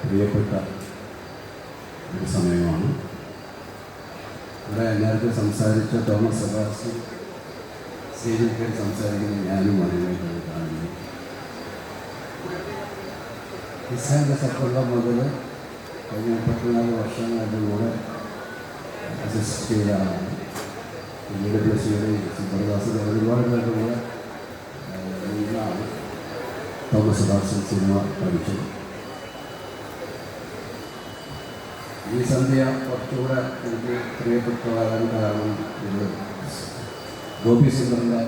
പ്രിയപ്പെട്ട ഒരു സമയമാണ്. ഇവിടെ നേരത്തെ സംസാരിച്ച തോമസ് സെബാസ്റ്റ്യൻ സ്റ്റേജിൽ കയറി സംസാരിക്കുന്ന ഞാനും അതിനായിട്ട് കാണുന്നു. ഇസ്ലാമിക സഫറുള്ള മുതൽ കഴിഞ്ഞ 34 വർഷങ്ങളുടെ കൂടെ അസിസ്റ്റ് ചെയ്ത ആളാണ്. പിന്നീട് പ്ലസിയുടെ സുബ്രദാസ് ഒരുപാട് പേരുടെ കൂടെ നിന്നാണ് തോമസ് സെബാസ്റ്റ്യൻ സിനിമ പഠിച്ചത്. ഈ സന്ധ്യ കുറച്ചുകൂടെ എനിക്ക് പ്രിയപ്പെട്ടതാകാൻ കാരണം ഇത് ഗോപി സുന്ദറിൻ്റെ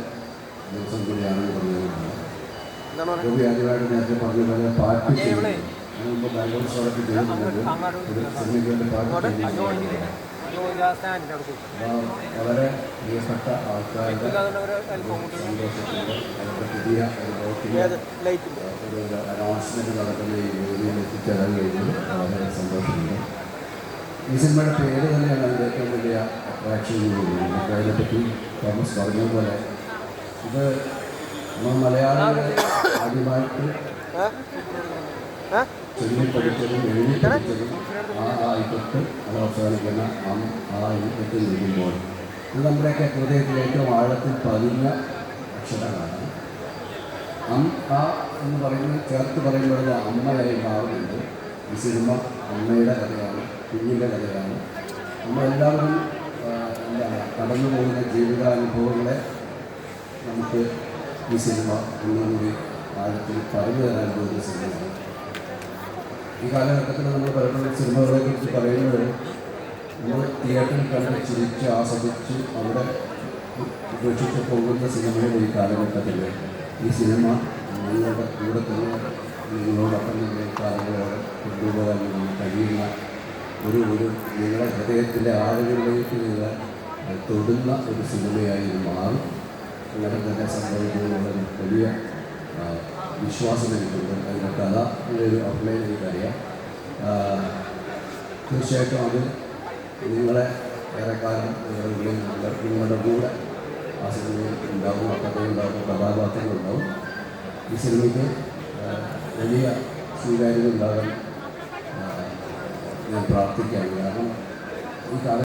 ദിവസം കൂടിയാണെന്ന് പറഞ്ഞതുകൊണ്ടാണ്. ഗോപി ആദ്യമായിട്ട് നേരത്തെ പറഞ്ഞ പോലെ പാട്ട് ചെയ്യുന്നു. മുമ്പ് ബാംഗ്ലൂർ സ്റ്റോറൊക്കെ ചെയ്യുന്നുണ്ട്. ഒരു സിനിമയ്ക്ക് വേണ്ടി പാട്ട് ചെയ്യുന്നു. വളരെ പ്രിയപ്പെട്ട ആൾക്കാരുടെ സന്തോഷത്തിൻ്റെ അവരുടെ പുതിയ ഒരു അനൗൺസ്മെൻറ്റ് നടക്കുന്ന ഈ വേദിയിൽ എത്തിച്ചേരാൻ കഴിഞ്ഞു. വളരെ സന്തോഷമുണ്ട്. ഈ സിനിമയുടെ പേര് തന്നെയാണ് അതിൻ്റെ ഏറ്റവും വലിയ അട്രാക്ഷൻ കൂടിയാണ്. അതിനെപ്പറ്റി തോമസ് പറഞ്ഞതുപോലെ ഇത് നമ്മൾ മലയാളികളെ ആദ്യമായിട്ട് ചൊല്ലി പഠിച്ചതും എഴുതി പഠിച്ചതും ആയിക്കൊട്ട് അത് അവസാനിക്കുന്ന ആയിക്കൊട്ട് നീങ്ങുമ്പോൾ ഇത് നമ്മുടെയൊക്കെ ഹൃദയത്തിൽ ഏറ്റവും ആഴത്തിൽ പതിഞ്ഞ അക്ഷരങ്ങളാണ്. എന്ന് പറയുന്നത് ചേർത്ത് പറയുമ്പോൾ അമ്മയായി മാറുന്നുണ്ട്. ഈ സിനിമ അമ്മയുടെ കഥയാണ്, കുഞ്ഞിൻ്റെ കഥയാണ്. നമ്മളെല്ലാവരും കടന്നു പോകുന്ന ജീവിതാനുഭവങ്ങളെ നമുക്ക് ഈ സിനിമ ഒന്നുകൂടി ആഴത്തിൽ പറഞ്ഞു തരാൻ പോകുന്ന സിനിമയാണ്. ഈ കാലഘട്ടത്തിൽ നമ്മൾ പലപ്പോഴും സിനിമകളെക്കുറിച്ച് പറയുന്നത് നമ്മൾ തിയേറ്ററിൽ കണ്ട് ചിരിച്ച് ആസ്വദിച്ച് അവിടെ ഉപേക്ഷിച്ച് പോകുന്ന സിനിമയുടെ ഈ കാലഘട്ടത്തിൽ ഈ സിനിമ നിങ്ങളുടെ കൂടെ തന്നെ നിങ്ങളോടൊപ്പം തന്നെ കാലങ്ങളോട് കൊണ്ടുപോകാൻ കഴിയുന്ന ഒരു നിങ്ങളുടെ ഹൃദയത്തിൻ്റെ ആളുകളിലേക്ക് നിങ്ങൾ തൊടുന്ന ഒരു സിനിമയായി ഇത് മാറും. അങ്ങനെ തന്നെ സംഭവിക്കുന്നതിനുള്ള വലിയ വിശ്വാസം എനിക്കുണ്ട്. അതിൻ്റെ കഥ ഒരു ഔട്ട്ലൈൻ എനിക്കറിയാം. തീർച്ചയായിട്ടും അത് നിങ്ങളെ ഏറെക്കാലം നിങ്ങളുടെ കൂടെ ആ സിനിമയിൽ ഉണ്ടാവും, ആ കഥയുണ്ടാവും, കഥാപാത്രങ്ങളുണ്ടാവും. ഈ സിനിമയ്ക്ക് വലിയ സ്വീകാര്യത ഉണ്ടാകാൻ ഞാൻ പ്രാർത്ഥിക്കുകയാണ്. കാരണം ഈ കാലം